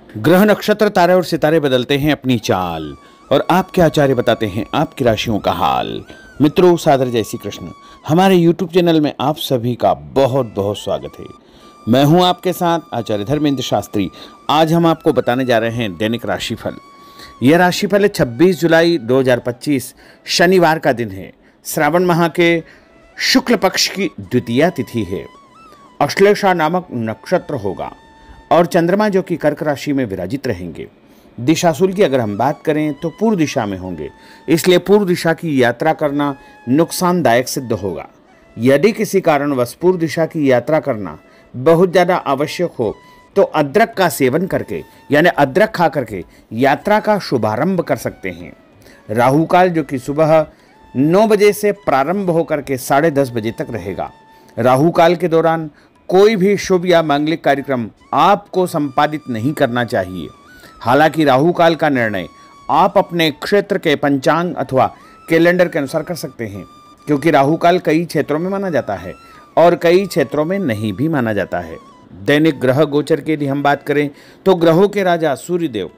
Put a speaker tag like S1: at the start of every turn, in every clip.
S1: ग्रह नक्षत्र तारे और सितारे बदलते हैं अपनी चाल और आपके आचार्य बताते हैं आपकी राशियों का हाल। मित्रों, सादर जय श्री कृष्ण। हमारे YouTube चैनल में आप सभी का बहुत बहुत स्वागत है। मैं हूं आपके साथ आचार्य धर्मेंद्र शास्त्री। आज हम आपको बताने जा रहे हैं दैनिक राशिफल। यह राशिफल है 26 जुलाई 2025 शनिवार का दिन है। श्रावण माह के शुक्ल पक्ष की द्वितीया तिथि है। अश्लेषा नामक नक्षत्र होगा और चंद्रमा जो कि कर्क राशि में विराजित रहेंगे। दिशाशूल की अगर हम बात करें तो पूर्व दिशा में होंगे, इसलिए पूर्व दिशा की यात्रा करना नुकसानदायक सिद्ध होगा। यदि किसी कारणवश पूर्व दिशा की यात्रा करना बहुत ज़्यादा आवश्यक हो तो अदरक का सेवन करके यानी अदरक खा करके यात्रा का शुभारंभ कर सकते हैं। राहु काल जो कि सुबह 9 बजे से प्रारंभ होकर के 10:30 बजे तक रहेगा। राहु काल के दौरान कोई भी शुभ या मांगलिक कार्यक्रम आपको संपादित नहीं करना चाहिए। हालांकि राहु काल का निर्णय आप अपने क्षेत्र के पंचांग अथवा कैलेंडर के अनुसार कर सकते हैं, क्योंकि राहु काल कई क्षेत्रों में माना जाता है और कई क्षेत्रों में नहीं भी माना जाता है। दैनिक ग्रह गोचर की यदि हम बात करें तो ग्रहों के राजा सूर्यदेव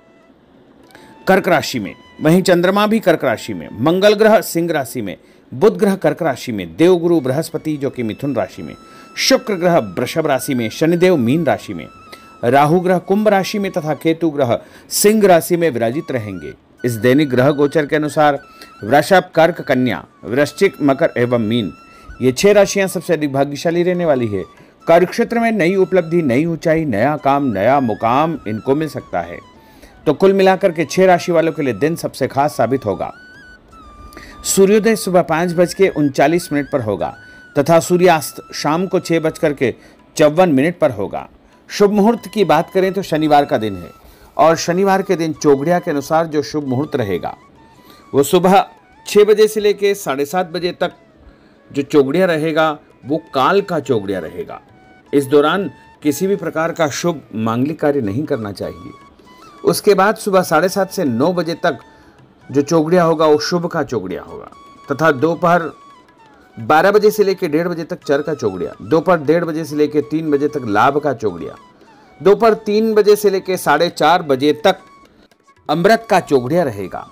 S1: कर्क राशि में, वहीं चंद्रमा भी कर्क राशि में, मंगल ग्रह सिंह राशि में, बुध ग्रह कर्क राशि में, देवगुरु बृहस्पति जो कि मिथुन राशि में, शुक्र ग्रह वृषभ राशि में, शनिदेव मीन राशि में, राहु ग्रह कुंभ राशि में तथा केतु ग्रह सिंह राशि में विराजित रहेंगे। इस दैनिक ग्रह गोचर के अनुसार वृषभ, कर्क, कन्या, वृश्चिक, मकर एवं मीन ये 6 राशियां सबसे अधिक भाग्यशाली रहने वाली है। कार्य क्षेत्र में नई उपलब्धि, नई ऊंचाई, नया काम, नया मुकाम इनको मिल सकता है। तो कुल मिलाकर के 6 राशि वालों के लिए दिन सबसे खास साबित होगा। सूर्योदय सुबह 5:39 पर होगा तथा सूर्यास्त शाम को 6:54 पर होगा। शुभ मुहूर्त की बात करें तो शनिवार का दिन है और शनिवार के दिन चौघड़िया के अनुसार जो शुभ मुहूर्त रहेगा वो सुबह 6 बजे से लेकर 7:30 बजे तक जो चौघड़िया रहेगा वो काल का चौघड़िया रहेगा। इस दौरान किसी भी प्रकार का शुभ मांगलिक कार्य नहीं करना चाहिए। उसके बाद सुबह 7:30 से 9 बजे तक जो चौघड़िया होगा वो शुभ का चौघड़िया होगा तथा दोपहर 12 बजे से लेकर 1:30 बजे तक चर का चौघड़िया, दोपहर 1:30 बजे से लेकर 3 बजे तक लाभ का चौघड़िया, दोपहर 3 बजे से लेकर 4:30 बजे तक अमृत का चौघड़िया रहेगा।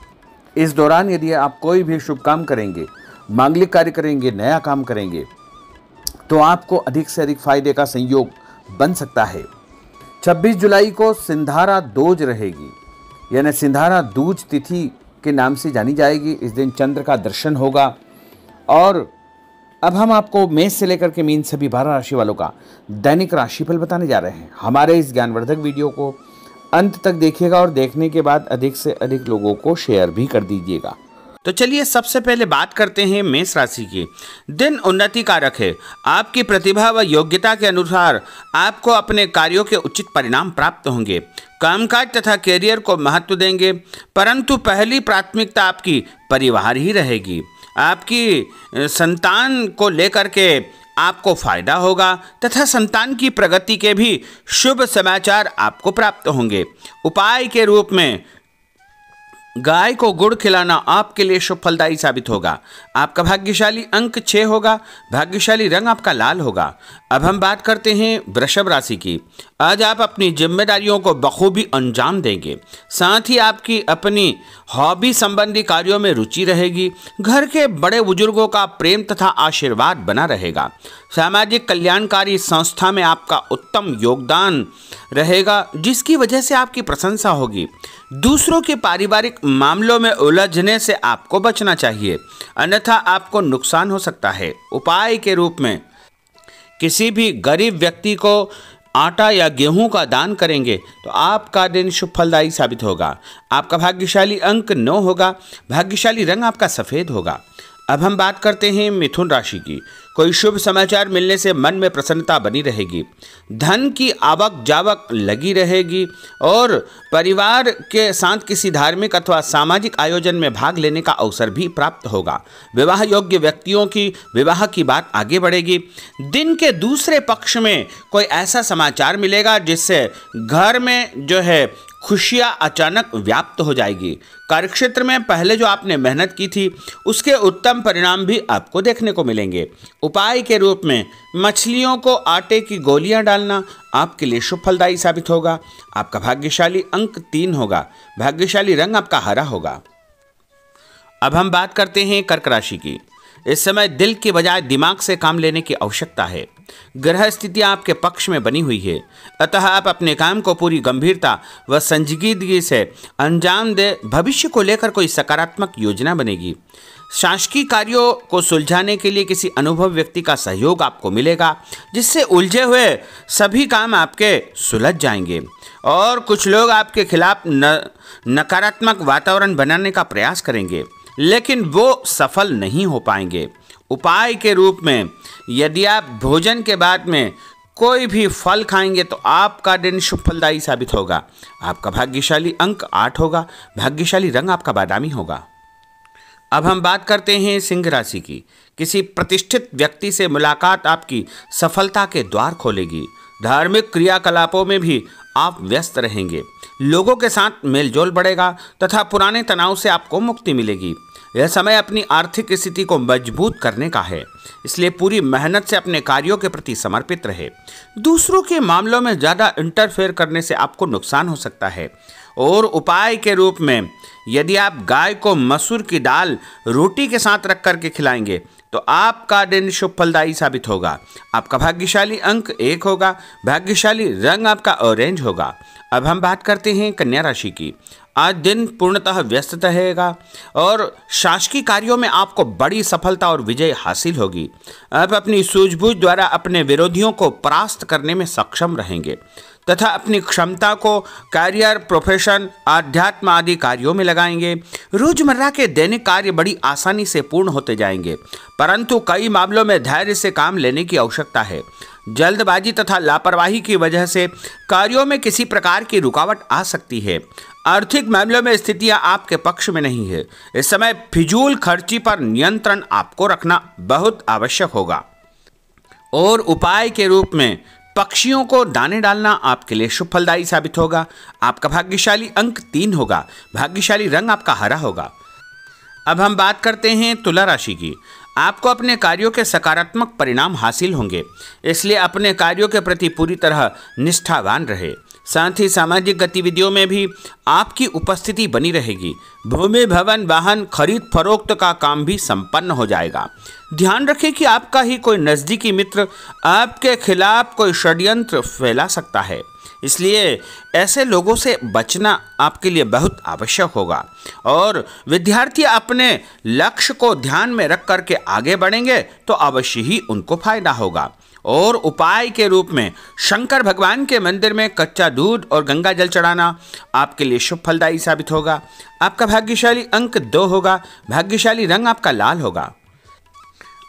S1: इस दौरान यदि आप कोई भी शुभ काम करेंगे, मांगलिक कार्य करेंगे, नया काम करेंगे तो आपको अधिक से अधिक फायदे का संयोग बन सकता है। 26 जुलाई को सिंधारा दोज रहेगी, यानी सिंधारा दूज तिथि के नाम से जानी जाएगी। इस दिन चंद्र का दर्शन होगा। और अब हम आपको मेष से लेकर के मीन सभी 12 राशि वालों का दैनिक राशिफल बताने जा रहे हैं। हमारे इस ज्ञानवर्धक वीडियो को अंत तक देखिएगा और देखने के बाद अधिक से अधिक लोगों को शेयर भी कर दीजिएगा।
S2: तो चलिए सबसे पहले बात करते हैं मेष राशि की। दिन उन्नति कारक है। आपकी प्रतिभा व योग्यता के अनुसार आपको अपने कार्यों के उचित परिणाम प्राप्त होंगे। कामकाज तथा कैरियर को महत्व देंगे, परंतु पहली प्राथमिकता आपकी परिवार ही रहेगी। आपकी संतान को लेकर के आपको फायदा होगा तथा संतान की प्रगति के भी शुभ समाचार आपको प्राप्त होंगे। उपाय के रूप में गाय को गुड़ खिलाना आपके लिए शुभ फलदायी साबित होगा। आपका भाग्यशाली अंक 6 होगा। भाग्यशाली रंग आपका लाल होगा। अब हम बात करते हैं वृषभ राशि की। आज आप अपनी जिम्मेदारियों को बखूबी अंजाम देंगे। साथ ही आपकी अपनी हॉबी संबंधी कार्यों में रुचि रहेगी। घर के बड़े बुजुर्गों का प्रेम तथा आशीर्वाद बना रहेगा। सामाजिक कल्याणकारी संस्था में आपका उत्तम योगदान रहेगा, जिसकी वजह से आपकी प्रशंसा होगी। दूसरों के पारिवारिक मामलों में उलझने से आपको बचना चाहिए, अन्यथा आपको नुकसान हो सकता है। उपाय के रूप में किसी भी गरीब व्यक्ति को आटा या गेहूं का दान करेंगे तो आपका दिन शुभ फलदायी साबित होगा। आपका भाग्यशाली अंक 9 होगा। भाग्यशाली रंग आपका सफ़ेद होगा। अब हम बात करते हैं मिथुन राशि की। कोई शुभ समाचार मिलने से मन में प्रसन्नता बनी रहेगी। धन की आवक जावक लगी रहेगी और परिवार के साथ किसी धार्मिक अथवा सामाजिक आयोजन में भाग लेने का अवसर भी प्राप्त होगा। विवाह योग्य व्यक्तियों की विवाह की बात आगे बढ़ेगी। दिन के दूसरे पक्ष में कोई ऐसा समाचार मिलेगा जिससे घर में जो है खुशियां अचानक व्याप्त हो जाएगी। कार्यक्षेत्र में पहले जो आपने मेहनत की थी उसके उत्तम परिणाम भी आपको देखने को मिलेंगे। उपाय के रूप में मछलियों को आटे की गोलियां डालना आपके लिए शुभ फलदायी साबित होगा। आपका भाग्यशाली अंक 3 होगा। भाग्यशाली रंग आपका हरा होगा। अब हम बात करते हैं कर्क राशि की। इस समय दिल के बजाय दिमाग से काम लेने की आवश्यकता है। ग्रह स्थितियां आपके पक्ष में बनी हुई है, अतः आप अपने काम को पूरी गंभीरता व संजीदगी से अंजाम दे। भविष्य को लेकर कोई सकारात्मक योजना बनेगी। शासकीय कार्यों को सुलझाने के लिए किसी अनुभवी व्यक्ति का सहयोग आपको मिलेगा, जिससे उलझे हुए सभी काम आपके सुलझ जाएंगे। और कुछ लोग आपके खिलाफ नकारात्मक वातावरण बनाने का प्रयास करेंगे, लेकिन वो सफल नहीं हो पाएंगे। उपाय के रूप में यदि आप भोजन के बाद में कोई भी फल खाएंगे तो आपका दिन शुभ फलदायी साबित होगा। आपका भाग्यशाली अंक 8 होगा। भाग्यशाली रंग आपका बादामी होगा। अब हम बात करते हैं सिंह राशि की। किसी प्रतिष्ठित व्यक्ति से मुलाकात आपकी सफलता के द्वार खोलेगी। धार्मिक क्रियाकलापों में भी आप व्यस्त रहेंगे। लोगों के साथ मेलजोल बढ़ेगा तथा पुराने तनाव से आपको मुक्ति मिलेगी। यह समय अपनी आर्थिक स्थिति को मजबूत करने का है, इसलिए पूरी मेहनत से अपने कार्यों के प्रति समर्पित रहे। दूसरों के मामलों में ज़्यादा इंटरफेयर करने से आपको नुकसान हो सकता है। और उपाय के रूप में यदि आप गाय को मसूर की दाल रोटी के साथ रख करके खिलाएंगे तो आपका दिन शुभ फलदायी साबित होगा। आपका भाग्यशाली अंक 1 होगा। भाग्यशाली रंग आपका ऑरेंज होगा। अब हम बात करते हैं कन्या राशि की। आज दिन पूर्णतः व्यस्त रहेगा और शासकीय कार्यों में आपको बड़ी सफलता और विजय हासिल होगी। आप अपनी सूझबूझ द्वारा अपने विरोधियों को परास्त करने में सक्षम रहेंगे तथा अपनी क्षमता को करियर, प्रोफेशन, आध्यात्म आदि कार्यों में लगाएंगे। रोजमर्रा के दैनिक कार्य बड़ी आसानी से पूर्ण होते जाएंगे, परंतु कई मामलों में धैर्य से काम लेने की आवश्यकता है। जल्दबाजी तथा लापरवाही की वजह से कार्यों में किसी प्रकार की रुकावट आ सकती है। आर्थिक मामलों में स्थितियां आपके पक्ष में नहीं है। इस समय फिजूल खर्ची पर नियंत्रण आपको रखना बहुत आवश्यक होगा। और उपाय के रूप में पक्षियों को दाने डालना आपके लिए शुभ फलदायी साबित होगा। आपका भाग्यशाली अंक 3 होगा। भाग्यशाली रंग आपका हरा होगा। अब हम बात करते हैं तुला राशि की। आपको अपने कार्यों के सकारात्मक परिणाम हासिल होंगे, इसलिए अपने कार्यों के प्रति पूरी तरह निष्ठावान रहे। साथ ही सामाजिक गतिविधियों में भी आपकी उपस्थिति बनी रहेगी। भूमि, भवन, वाहन खरीद फरोख्त का काम भी संपन्न हो जाएगा। ध्यान रखें कि आपका ही कोई नज़दीकी मित्र आपके खिलाफ कोई षड्यंत्र फैला सकता है, इसलिए ऐसे लोगों से बचना आपके लिए बहुत आवश्यक होगा। और विद्यार्थी अपने लक्ष्य को ध्यान में रख करके आगे बढ़ेंगे तो अवश्य ही उनको फायदा होगा। और उपाय के रूप में शंकर भगवान के मंदिर में कच्चा दूध और गंगा जल चढ़ाना आपके लिए शुभ फलदायी साबित होगा। आपका भाग्यशाली अंक 2 होगा। भाग्यशाली रंग आपका लाल होगा।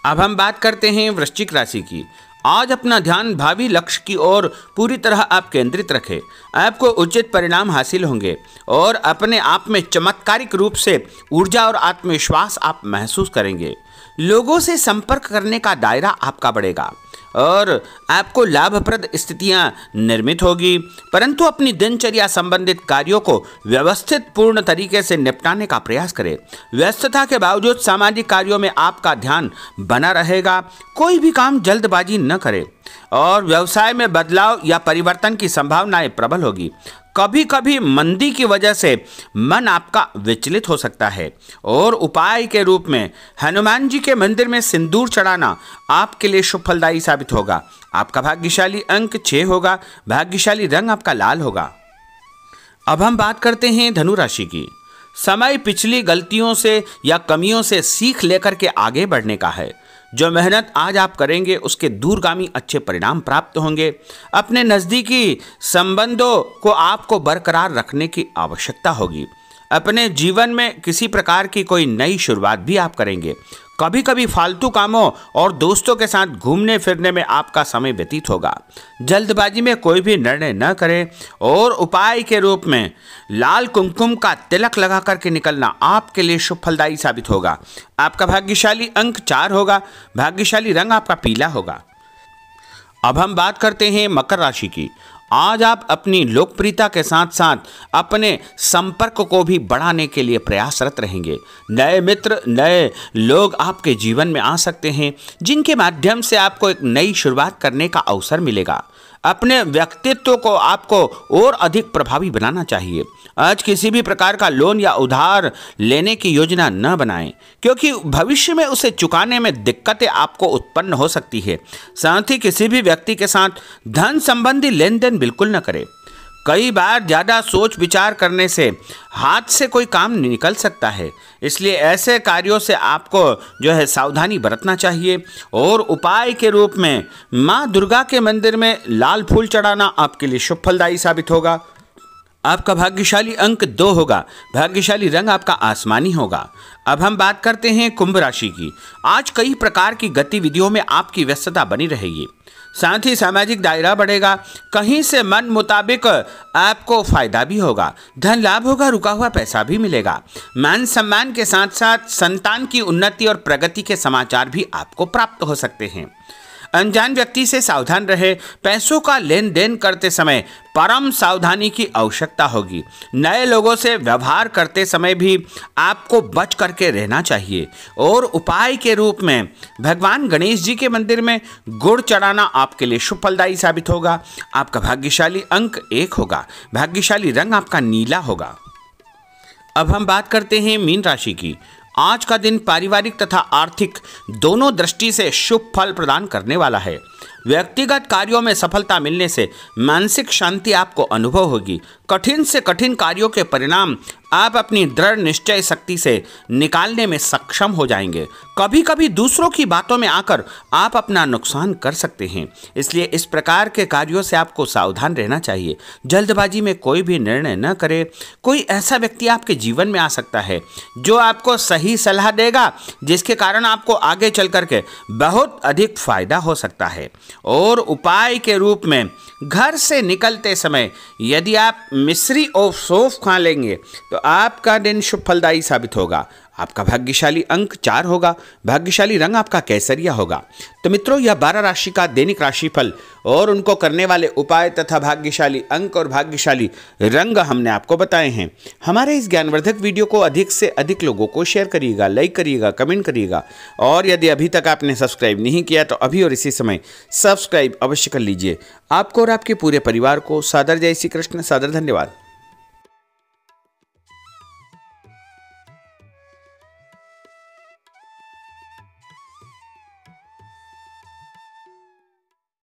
S2: अब हम बात करते हैं वृश्चिक राशि की। आज अपना ध्यान भावी लक्ष्य की ओर पूरी तरह आप केंद्रित रखें। आपको उचित परिणाम हासिल होंगे और अपने आप में चमत्कारिक रूप से ऊर्जा और आत्मविश्वास आप महसूस करेंगे। लोगों से संपर्क करने का दायरा आपका बढ़ेगा और आपको लाभप्रद स्थितियां निर्मित होगी, परंतु अपनी दिनचर्या संबंधित कार्यों को व्यवस्थित पूर्ण तरीके से निपटाने का प्रयास करें। व्यस्तता के बावजूद सामाजिक कार्यों में आपका ध्यान बना रहेगा। कोई भी काम जल्दबाजी न करें और व्यवसाय में बदलाव या परिवर्तन की संभावनाएं प्रबल होगी। कभी कभी मंदी की वजह से मन आपका विचलित हो सकता है। और उपाय के रूप में हनुमान जी के मंदिर में सिंदूर चढ़ाना आपके लिए शुभ फलदायी साबित होगा। आपका भाग्यशाली अंक 6 होगा। भाग्यशाली रंग आपका लाल होगा। अब हम बात करते हैं धनु राशि की। समय पिछली गलतियों से या कमियों से सीख लेकर के आगे बढ़ने का है। जो मेहनत आज आप करेंगे उसके दूरगामी अच्छे परिणाम प्राप्त होंगे। अपने नज़दीकी संबंधों को आपको बरकरार रखने की आवश्यकता होगी। अपने जीवन में किसी प्रकार की कोई नई शुरुआत भी आप करेंगे। कभी कभी फालतू कामों और दोस्तों के साथ घूमने फिरने में आपका समय व्यतीत होगा। जल्दबाजी में कोई भी निर्णय न करें। और उपाय के रूप में लाल कुमकुम का तिलक लगा करके निकलना आपके लिए शुभ फलदायी साबित होगा। आपका भाग्यशाली अंक 4 होगा। भाग्यशाली रंग आपका पीला होगा। अब हम बात करते हैं मकर राशि की। आज आप अपनी लोकप्रियता के साथ साथ अपने संपर्क को भी बढ़ाने के लिए प्रयासरत रहेंगे। नए मित्र, नए लोग आपके जीवन में आ सकते हैं, जिनके माध्यम से आपको एक नई शुरुआत करने का अवसर मिलेगा। अपने व्यक्तित्व को आपको और अधिक प्रभावी बनाना चाहिए। आज किसी भी प्रकार का लोन या उधार लेने की योजना न बनाएं, क्योंकि भविष्य में उसे चुकाने में दिक्कतें आपको उत्पन्न हो सकती है। साथ ही किसी भी व्यक्ति के साथ धन संबंधी लेन देन बिल्कुल न करें। कई बार ज़्यादा सोच विचार करने से हाथ से कोई काम निकल सकता है, इसलिए ऐसे कार्यों से आपको सावधानी बरतना चाहिए। और उपाय के रूप में माँ दुर्गा के मंदिर में लाल फूल चढ़ाना आपके लिए शुभ फलदायी साबित होगा। आपका भाग्यशाली अंक 2 होगा। भाग्यशाली रंग आपका आसमानी होगा। अब हम बात करते हैं कुंभ राशि की। आज कई प्रकार की गतिविधियों में आपकी व्यस्तता बनी रहेगी, साथ ही सामाजिक दायरा बढ़ेगा। कहीं से मन मुताबिक आपको फायदा भी होगा, धन लाभ होगा, रुका हुआ पैसा भी मिलेगा। मान सम्मान के साथ साथ संतान की उन्नति और प्रगति के समाचार भी आपको प्राप्त हो सकते हैं। अनजान व्यक्ति से सावधान रहे। पैसों का लेन देन करते समय परम सावधानी की आवश्यकता होगी। नए लोगों से व्यवहार करते समय भी आपको बच करके रहना चाहिए। और उपाय के रूप में भगवान गणेश जी के मंदिर में गुड़ चढ़ाना आपके लिए शुभ फलदायी साबित होगा। आपका भाग्यशाली अंक 1 होगा। भाग्यशाली रंग आपका नीला होगा। अब हम बात करते हैं मीन राशि की। आज का दिन पारिवारिक तथा आर्थिक दोनों दृष्टि से शुभ फल प्रदान करने वाला है। व्यक्तिगत कार्यों में सफलता मिलने से मानसिक शांति आपको अनुभव होगी। कठिन से कठिन कार्यों के परिणाम आप अपनी दृढ़ निश्चय शक्ति से निकालने में सक्षम हो जाएंगे। कभी कभी दूसरों की बातों में आकर आप अपना नुकसान कर सकते हैं, इसलिए इस प्रकार के कार्यों से आपको सावधान रहना चाहिए। जल्दबाजी में कोई भी निर्णय न करें। कोई ऐसा व्यक्ति आपके जीवन में आ सकता है जो आपको सही सलाह देगा, जिसके कारण आपको आगे चल करके बहुत अधिक फायदा हो सकता है। और उपाय के रूप में घर से निकलते समय यदि आप मिश्री और सौंफ खा लेंगे तो आपका दिन शुभ फलदायी साबित होगा। आपका भाग्यशाली अंक 4 होगा। भाग्यशाली रंग आपका केसरिया होगा। तो मित्रों, यह 12 राशि का दैनिक राशिफल और उनको करने वाले उपाय तथा भाग्यशाली अंक और भाग्यशाली रंग हमने आपको बताए हैं। हमारे इस ज्ञानवर्धक वीडियो को अधिक से अधिक लोगों को शेयर करिएगा, लाइक करिएगा, कमेंट करिएगा। और यदि अभी तक आपने सब्सक्राइब नहीं किया तो अभी और इसी समय सब्सक्राइब अवश्य कर लीजिए। आपको और आपके पूरे परिवार को सादर जय श्री कृष्ण, सादर धन्यवाद।